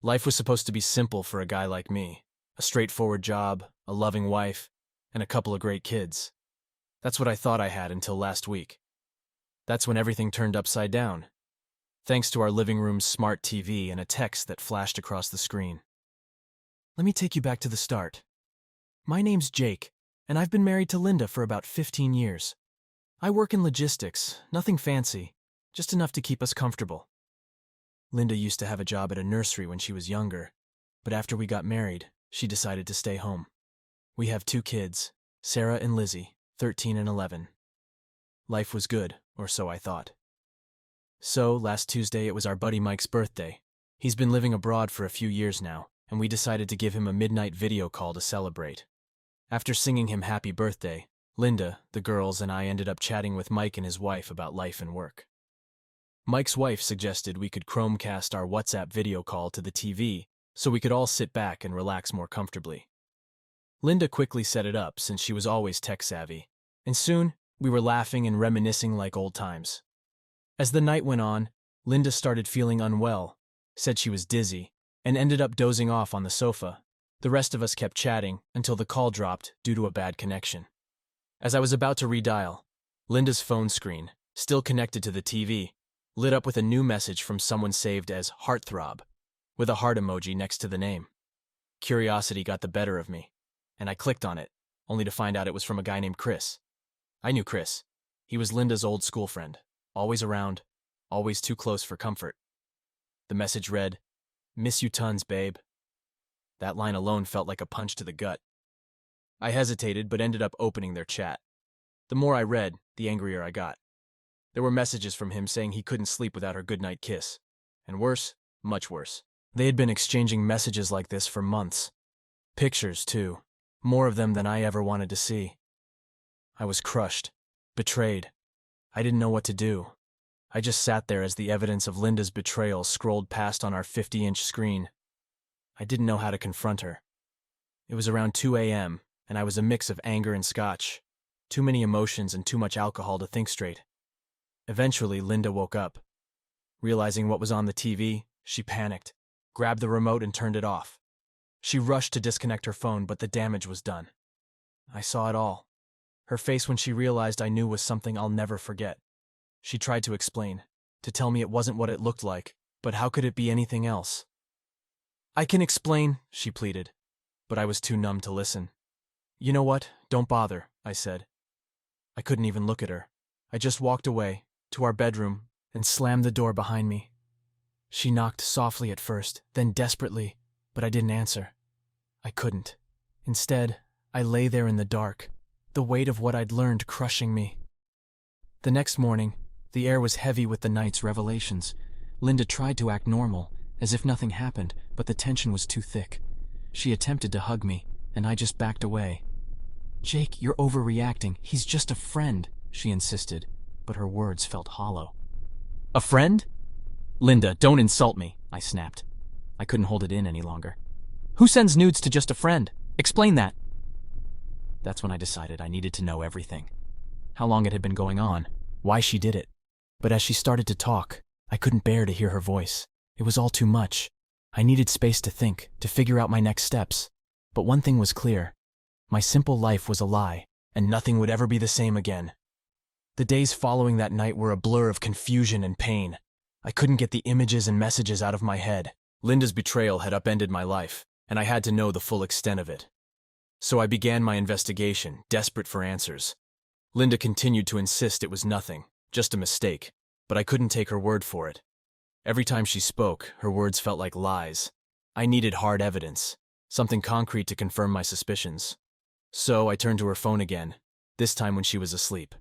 Life was supposed to be simple for a guy like me. A straightforward job, a loving wife, and a couple of great kids. That's what I thought I had until last week. That's when everything turned upside down, thanks to our living room's smart TV and a text that flashed across the screen. Let me take you back to the start. My name's Jake, and I've been married to Linda for about 15 years. I work in logistics, nothing fancy, just enough to keep us comfortable. Linda used to have a job at a nursery when she was younger, but after we got married, she decided to stay home. We have 2 kids, Sarah and Lizzie, 13 and 11. Life was good, or so I thought. So, last Tuesday it was our buddy Mike's birthday. He's been living abroad for a few years now, and we decided to give him a midnight video call to celebrate. After singing him happy birthday, Linda, the girls, and I ended up chatting with Mike and his wife about life and work. Mike's wife suggested we could Chromecast our WhatsApp video call to the TV so we could all sit back and relax more comfortably. Linda quickly set it up since she was always tech-savvy, and soon we were laughing and reminiscing like old times. As the night went on, Linda started feeling unwell, said she was dizzy, and ended up dozing off on the sofa. The rest of us kept chatting until the call dropped due to a bad connection. As I was about to redial, Linda's phone screen, still connected to the TV, lit up with a new message from someone saved as Heartthrob, with a heart emoji next to the name. Curiosity got the better of me, and I clicked on it, only to find out it was from a guy named Chris. I knew Chris. He was Linda's old school friend, always around, always too close for comfort. The message read, "Miss you tons, babe." That line alone felt like a punch to the gut. I hesitated but ended up opening their chat. The more I read, the angrier I got. There were messages from him saying he couldn't sleep without her goodnight kiss. And worse, much worse. They had been exchanging messages like this for months. Pictures, too. More of them than I ever wanted to see. I was crushed. Betrayed. I didn't know what to do. I just sat there as the evidence of Linda's betrayal scrolled past on our 50-inch screen. I didn't know how to confront her. It was around 2 a.m., and I was a mix of anger and scotch. Too many emotions and too much alcohol to think straight. Eventually, Linda woke up. Realizing what was on the TV, she panicked, grabbed the remote and turned it off. She rushed to disconnect her phone, but the damage was done. I saw it all. Her face when she realized I knew was something I'll never forget. She tried to explain, to tell me it wasn't what it looked like, but how could it be anything else? "I can explain," she pleaded, but I was too numb to listen. "You know what? Don't bother," I said. I couldn't even look at her. I just walked away, to our bedroom, and slammed the door behind me. She knocked softly at first, then desperately, but I didn't answer. I couldn't. Instead, I lay there in the dark, the weight of what I'd learned crushing me. The next morning, the air was heavy with the night's revelations. Linda tried to act normal, as if nothing happened, but the tension was too thick. She attempted to hug me, and I just backed away. "Jake, you're overreacting. He's just a friend," she insisted, but her words felt hollow. "A friend? Linda, don't insult me," I snapped. I couldn't hold it in any longer. "Who sends nudes to just a friend? Explain that." That's when I decided I needed to know everything. How long it had been going on, why she did it. But as she started to talk, I couldn't bear to hear her voice. It was all too much. I needed space to think, to figure out my next steps. But one thing was clear. My simple life was a lie, and nothing would ever be the same again. The days following that night were a blur of confusion and pain. I couldn't get the images and messages out of my head. Linda's betrayal had upended my life, and I had to know the full extent of it. So I began my investigation, desperate for answers. Linda continued to insist it was nothing, just a mistake, but I couldn't take her word for it. Every time she spoke, her words felt like lies. I needed hard evidence, something concrete to confirm my suspicions. So I turned to her phone again, this time when she was asleep.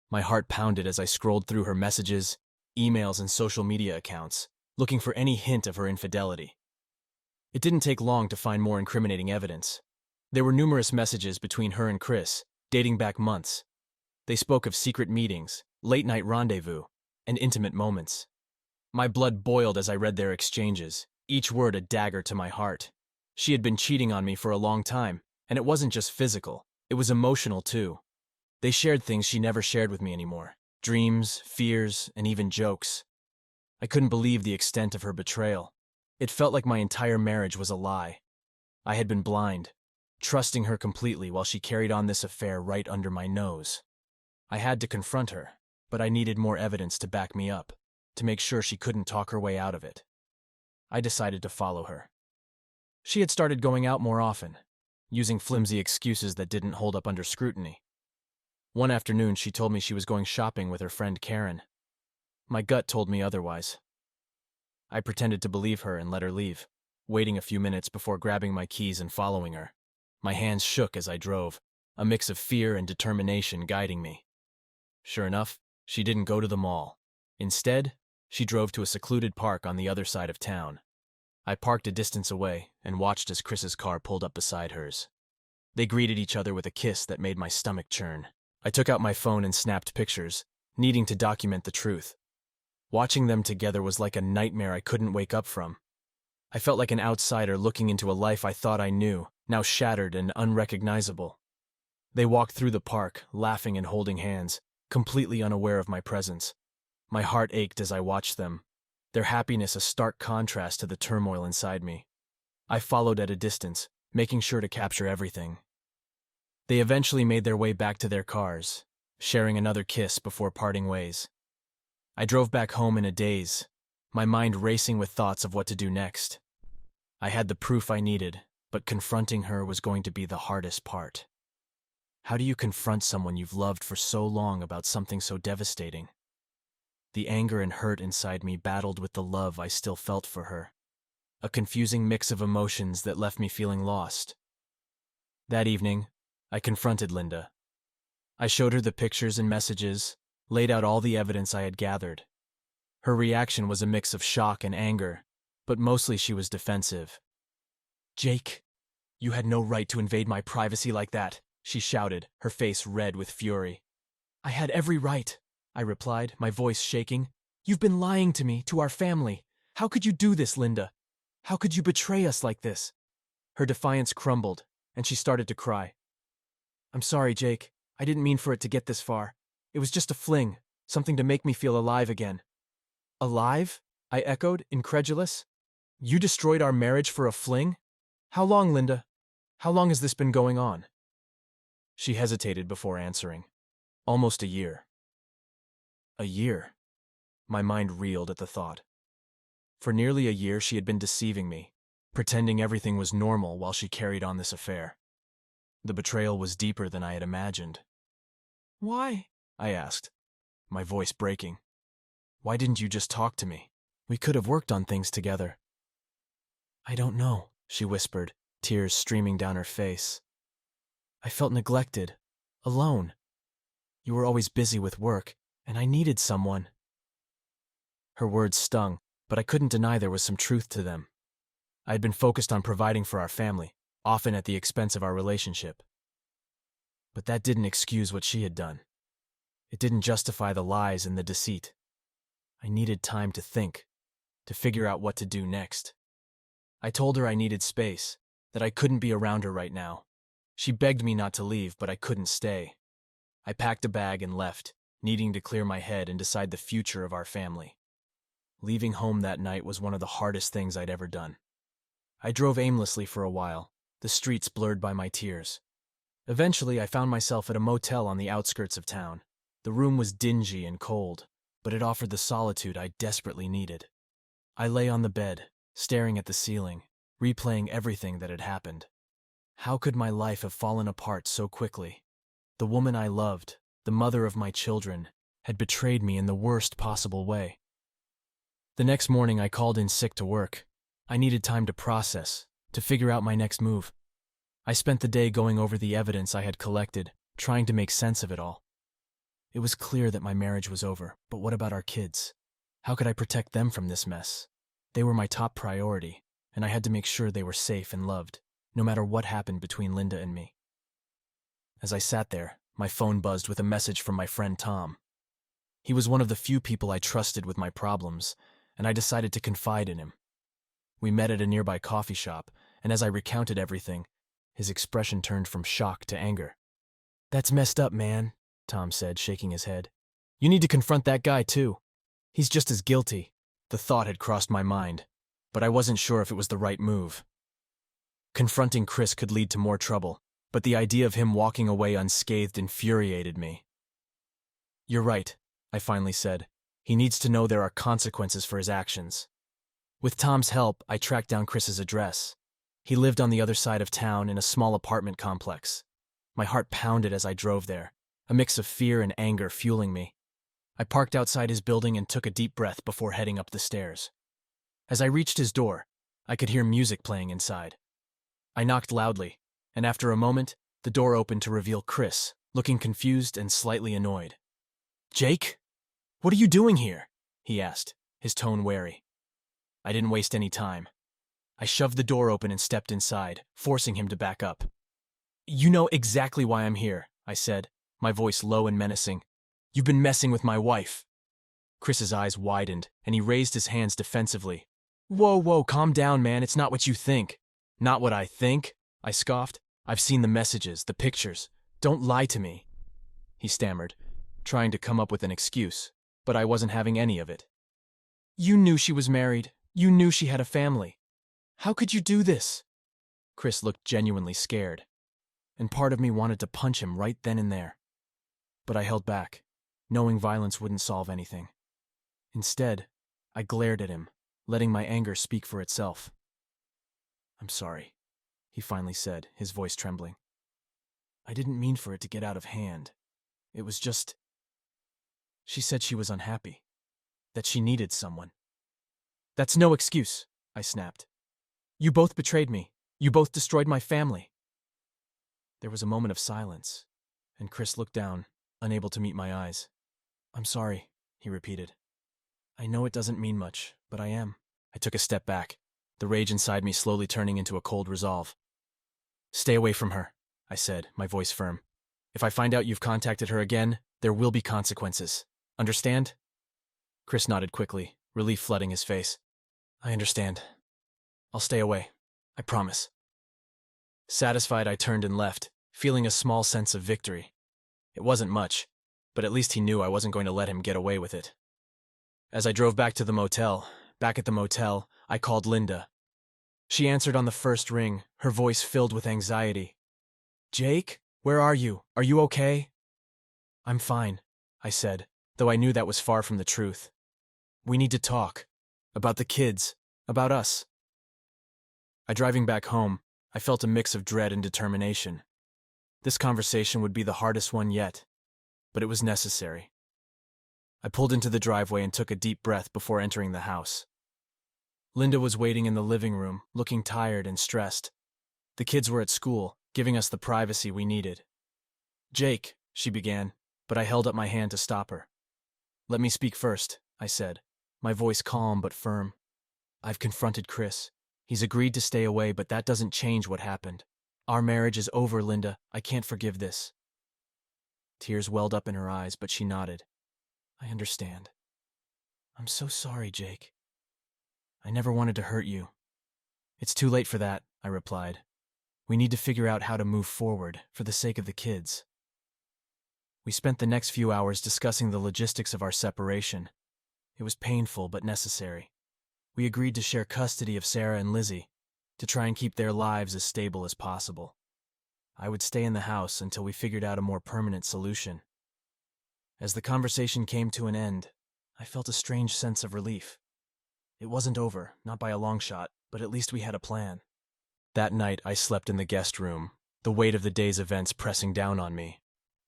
My heart pounded as I scrolled through her messages, emails, and social media accounts, looking for any hint of her infidelity. It didn't take long to find more incriminating evidence. There were numerous messages between her and Chris, dating back months. They spoke of secret meetings, late-night rendezvous, and intimate moments. My blood boiled as I read their exchanges, each word a dagger to my heart. She had been cheating on me for a long time, and it wasn't just physical, it was emotional too. They shared things she never shared with me anymore. Dreams, fears, and even jokes. I couldn't believe the extent of her betrayal. It felt like my entire marriage was a lie. I had been blind, trusting her completely while she carried on this affair right under my nose. I had to confront her, but I needed more evidence to back me up, to make sure she couldn't talk her way out of it. I decided to follow her. She had started going out more often, using flimsy excuses that didn't hold up under scrutiny. One afternoon, she told me she was going shopping with her friend Karen. My gut told me otherwise. I pretended to believe her and let her leave, waiting a few minutes before grabbing my keys and following her. My hands shook as I drove, a mix of fear and determination guiding me. Sure enough, she didn't go to the mall. Instead, she drove to a secluded park on the other side of town. I parked a distance away and watched as Chris's car pulled up beside hers. They greeted each other with a kiss that made my stomach churn. I took out my phone and snapped pictures, needing to document the truth. Watching them together was like a nightmare I couldn't wake up from. I felt like an outsider looking into a life I thought I knew, now shattered and unrecognizable. They walked through the park, laughing and holding hands, completely unaware of my presence. My heart ached as I watched them, their happiness a stark contrast to the turmoil inside me. I followed at a distance, making sure to capture everything. They eventually made their way back to their cars, sharing another kiss before parting ways. I drove back home in a daze, my mind racing with thoughts of what to do next. I had the proof I needed, but confronting her was going to be the hardest part. How do you confront someone you've loved for so long about something so devastating? The anger and hurt inside me battled with the love I still felt for her, a confusing mix of emotions that left me feeling lost. That evening, I confronted Linda. I showed her the pictures and messages, laid out all the evidence I had gathered. Her reaction was a mix of shock and anger, but mostly she was defensive. "Jake, you had no right to invade my privacy like that," she shouted, her face red with fury. "I had every right," I replied, my voice shaking. "You've been lying to me, to our family. How could you do this, Linda? How could you betray us like this?" Her defiance crumbled, and she started to cry. "I'm sorry, Jake. I didn't mean for it to get this far. It was just a fling, something to make me feel alive again." "Alive?" I echoed, incredulous. "You destroyed our marriage for a fling? How long, Linda? How long has this been going on?" She hesitated before answering. "Almost a year." A year? My mind reeled at the thought. For nearly a year she had been deceiving me, pretending everything was normal while she carried on this affair. The betrayal was deeper than I had imagined. "Why?" I asked, my voice breaking. "Why didn't you just talk to me? We could have worked on things together." "I don't know," she whispered, tears streaming down her face. "I felt neglected, alone. You were always busy with work, and I needed someone." Her words stung, but I couldn't deny there was some truth to them. I had been focused on providing for our family, often at the expense of our relationship. But that didn't excuse what she had done. It didn't justify the lies and the deceit. I needed time to think, to figure out what to do next. I told her I needed space, that I couldn't be around her right now. She begged me not to leave, but I couldn't stay. I packed a bag and left, needing to clear my head and decide the future of our family. Leaving home that night was one of the hardest things I'd ever done. I drove aimlessly for a while, the streets blurred by my tears. Eventually, I found myself at a motel on the outskirts of town. The room was dingy and cold, but it offered the solitude I desperately needed. I lay on the bed, staring at the ceiling, replaying everything that had happened. How could my life have fallen apart so quickly? The woman I loved, the mother of my children, had betrayed me in the worst possible way. The next morning, I called in sick to work. I needed time to process, to figure out my next move. I spent the day going over the evidence I had collected, trying to make sense of it all. It was clear that my marriage was over, but what about our kids? How could I protect them from this mess? They were my top priority, and I had to make sure they were safe and loved, no matter what happened between Linda and me. As I sat there, my phone buzzed with a message from my friend Tom. He was one of the few people I trusted with my problems, and I decided to confide in him. We met at a nearby coffee shop, and as I recounted everything, his expression turned from shock to anger. "That's messed up, man," Tom said, shaking his head. "You need to confront that guy, too. He's just as guilty." The thought had crossed my mind, but I wasn't sure if it was the right move. Confronting Chris could lead to more trouble, but the idea of him walking away unscathed infuriated me. "You're right," I finally said. "He needs to know there are consequences for his actions." With Tom's help, I tracked down Chris's address. He lived on the other side of town in a small apartment complex. My heart pounded as I drove there, a mix of fear and anger fueling me. I parked outside his building and took a deep breath before heading up the stairs. As I reached his door, I could hear music playing inside. I knocked loudly, and after a moment, the door opened to reveal Chris, looking confused and slightly annoyed. "Jake? What are you doing here?" he asked, his tone wary. I didn't waste any time. I shoved the door open and stepped inside, forcing him to back up. "You know exactly why I'm here," I said, my voice low and menacing. "You've been messing with my wife." Chris's eyes widened, and he raised his hands defensively. Whoa, calm down, man, it's not what you think." "Not what I think?" I scoffed. "I've seen the messages, the pictures. Don't lie to me." He stammered, trying to come up with an excuse, but I wasn't having any of it. "You knew she was married. You knew she had a family. How could you do this?" Chris looked genuinely scared, and part of me wanted to punch him right then and there. But I held back, knowing violence wouldn't solve anything. Instead, I glared at him, letting my anger speak for itself. "I'm sorry," he finally said, his voice trembling. "I didn't mean for it to get out of hand. It was just... She said she was unhappy, that she needed someone." "That's no excuse," I snapped. "You both betrayed me. You both destroyed my family." There was a moment of silence, and Chris looked down, unable to meet my eyes. "I'm sorry," he repeated. "I know it doesn't mean much, but I am." I took a step back, the rage inside me slowly turning into a cold resolve. "Stay away from her," I said, my voice firm. "If I find out you've contacted her again, there will be consequences. Understand?" Chris nodded quickly, relief flooding his face. "I understand. I'll stay away. I promise." Satisfied, I turned and left, feeling a small sense of victory. It wasn't much, but at least he knew I wasn't going to let him get away with it. As I drove back at the motel, I called Linda. She answered on the first ring, her voice filled with anxiety. "Jake, where are you? Are you okay?" "I'm fine," I said, though I knew that was far from the truth. "We need to talk. About the kids. About us." Driving back home, I felt a mix of dread and determination. This conversation would be the hardest one yet, but it was necessary. I pulled into the driveway and took a deep breath before entering the house. Linda was waiting in the living room, looking tired and stressed. The kids were at school, giving us the privacy we needed. "Jake," she began, but I held up my hand to stop her. "Let me speak first," I said, my voice calm but firm. "I've confronted Chris. He's agreed to stay away, but that doesn't change what happened. Our marriage is over, Linda. I can't forgive this." Tears welled up in her eyes, but she nodded. "I understand." "I'm so sorry, Jake. I never wanted to hurt you." "It's too late for that," I replied. "We need to figure out how to move forward, for the sake of the kids." We spent the next few hours discussing the logistics of our separation. It was painful but necessary. We agreed to share custody of Sarah and Lizzie, to try and keep their lives as stable as possible. I would stay in the house until we figured out a more permanent solution. As the conversation came to an end, I felt a strange sense of relief. It wasn't over, not by a long shot, but at least we had a plan. That night, I slept in the guest room, the weight of the day's events pressing down on me.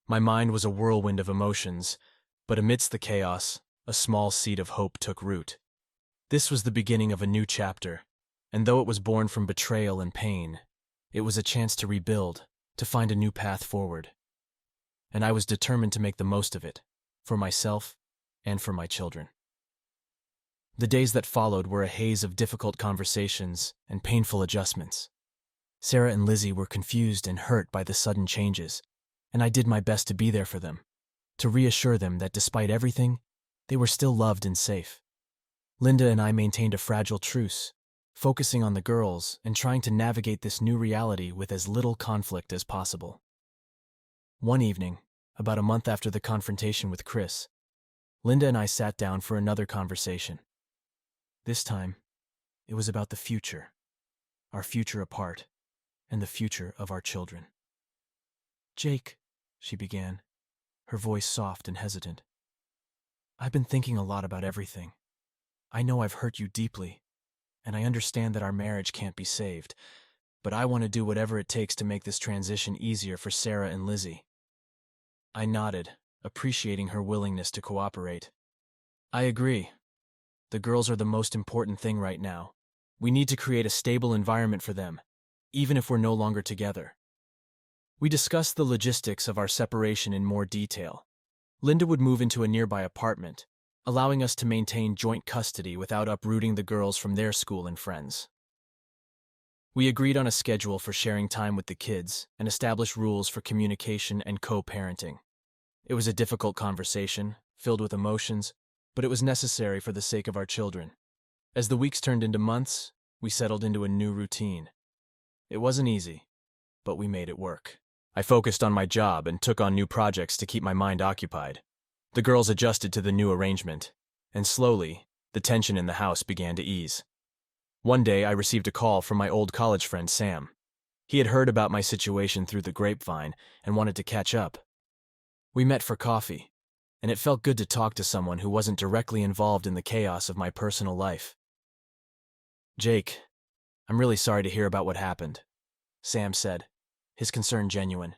My mind was a whirlwind of emotions, but amidst the chaos, a small seed of hope took root. This was the beginning of a new chapter, and though it was born from betrayal and pain, it was a chance to rebuild, to find a new path forward. And I was determined to make the most of it, for myself and for my children. The days that followed were a haze of difficult conversations and painful adjustments. Sarah and Lizzie were confused and hurt by the sudden changes, and I did my best to be there for them, to reassure them that despite everything, they were still loved and safe. Linda and I maintained a fragile truce, focusing on the girls and trying to navigate this new reality with as little conflict as possible. One evening, about a month after the confrontation with Chris, Linda and I sat down for another conversation. This time, It was about the future, our future apart, and the future of our children. "Jake," she began, her voice soft and hesitant. "I've been thinking a lot about everything. I know I've hurt you deeply, and I understand that our marriage can't be saved, but I want to do whatever it takes to make this transition easier for Sarah and Lizzie." I nodded, appreciating her willingness to cooperate. "I agree. The girls are the most important thing right now. We need to create a stable environment for them, even if we're no longer together." We discussed the logistics of our separation in more detail. Linda would move into a nearby apartment, allowing us to maintain joint custody without uprooting the girls from their school and friends. We agreed on a schedule for sharing time with the kids and established rules for communication and co-parenting. It was a difficult conversation, filled with emotions, but it was necessary for the sake of our children. As the weeks turned into months, we settled into a new routine. It wasn't easy, but we made it work. I focused on my job and took on new projects to keep my mind occupied. The girls adjusted to the new arrangement, and slowly, the tension in the house began to ease. One day, I received a call from my old college friend, Sam. He had heard about my situation through the grapevine and wanted to catch up. We met for coffee, and it felt good to talk to someone who wasn't directly involved in the chaos of my personal life. "Jake, I'm really sorry to hear about what happened," Sam said, his concern genuine.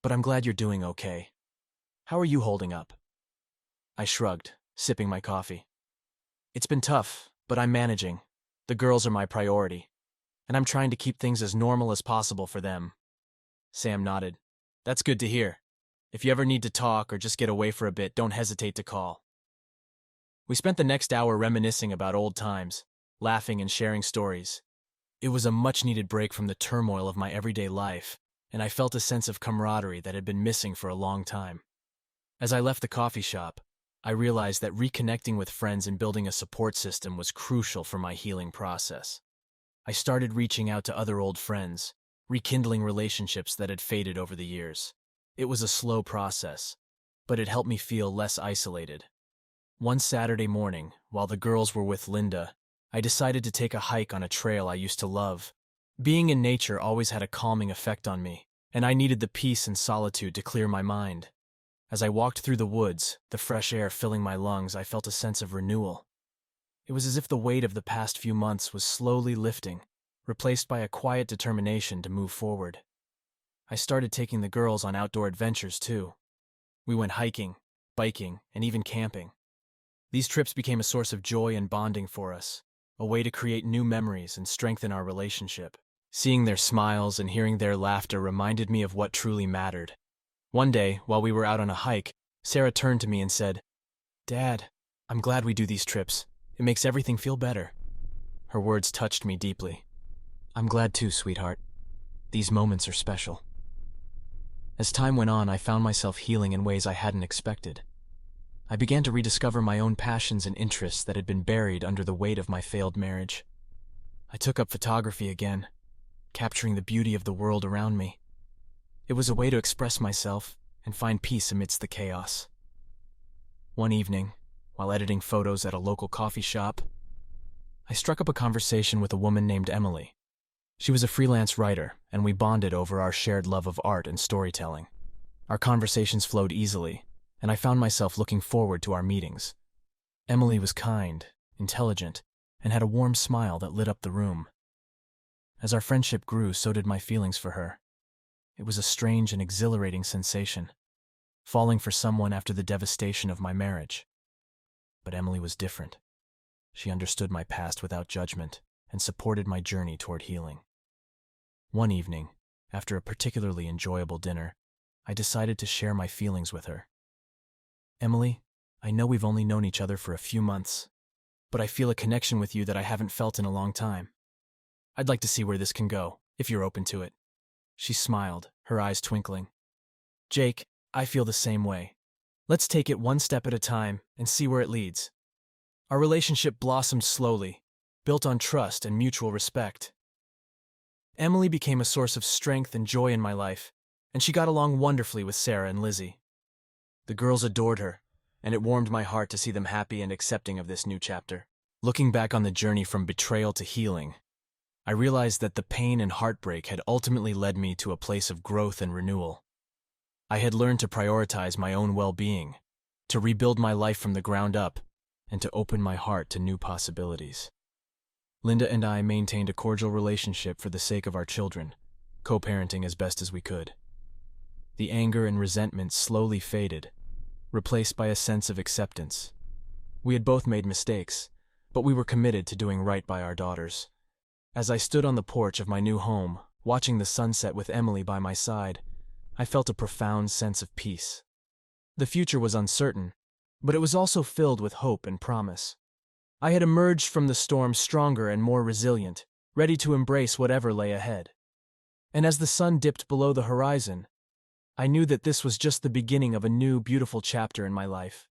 "But I'm glad you're doing okay. How are you holding up?" I shrugged, sipping my coffee. "It's been tough, but I'm managing. The girls are my priority, and I'm trying to keep things as normal as possible for them." Sam nodded. "That's good to hear. If you ever need to talk or just get away for a bit, don't hesitate to call." We spent the next hour reminiscing about old times, laughing and sharing stories. It was a much-needed break from the turmoil of my everyday life, and I felt a sense of camaraderie that had been missing for a long time. As I left the coffee shop, I realized that reconnecting with friends and building a support system was crucial for my healing process. I started reaching out to other old friends, rekindling relationships that had faded over the years. It was a slow process, but it helped me feel less isolated. One Saturday morning, while the girls were with Linda, I decided to take a hike on a trail I used to love. Being in nature always had a calming effect on me, and I needed the peace and solitude to clear my mind. As I walked through the woods, the fresh air filling my lungs, I felt a sense of renewal. It was as if the weight of the past few months was slowly lifting, replaced by a quiet determination to move forward. I started taking the girls on outdoor adventures too. We went hiking, biking, and even camping. These trips became a source of joy and bonding for us, a way to create new memories and strengthen our relationship. Seeing their smiles and hearing their laughter reminded me of what truly mattered. One day, while we were out on a hike, Sarah turned to me and said, "Dad, I'm glad we do these trips. It makes everything feel better." Her words touched me deeply. "I'm glad too, sweetheart. These moments are special." As time went on, I found myself healing in ways I hadn't expected. I began to rediscover my own passions and interests that had been buried under the weight of my failed marriage. I took up photography again, capturing the beauty of the world around me. It was a way to express myself and find peace amidst the chaos. One evening, while editing photos at a local coffee shop, I struck up a conversation with a woman named Emily. She was a freelance writer, and we bonded over our shared love of art and storytelling. Our conversations flowed easily, and I found myself looking forward to our meetings. Emily was kind, intelligent, and had a warm smile that lit up the room. As our friendship grew, so did my feelings for her. It was a strange and exhilarating sensation, falling for someone after the devastation of my marriage. But Emily was different. She understood my past without judgment and supported my journey toward healing. One evening, after a particularly enjoyable dinner, I decided to share my feelings with her. "Emily, I know we've only known each other for a few months, but I feel a connection with you that I haven't felt in a long time. I'd like to see where this can go, if you're open to it." She smiled, her eyes twinkling. "Jake, I feel the same way. Let's take it one step at a time and see where it leads." Our relationship blossomed slowly, built on trust and mutual respect. Emily became a source of strength and joy in my life, and she got along wonderfully with Sarah and Lizzie. The girls adored her, and it warmed my heart to see them happy and accepting of this new chapter. Looking back on the journey from betrayal to healing, I realized that the pain and heartbreak had ultimately led me to a place of growth and renewal. I had learned to prioritize my own well-being, to rebuild my life from the ground up, and to open my heart to new possibilities. Linda and I maintained a cordial relationship for the sake of our children, co-parenting as best as we could. The anger and resentment slowly faded, replaced by a sense of acceptance. We had both made mistakes, but we were committed to doing right by our daughters. As I stood on the porch of my new home, watching the sunset with Emily by my side, I felt a profound sense of peace. The future was uncertain, but it was also filled with hope and promise. I had emerged from the storm stronger and more resilient, ready to embrace whatever lay ahead. And as the sun dipped below the horizon, I knew that this was just the beginning of a new, beautiful chapter in my life.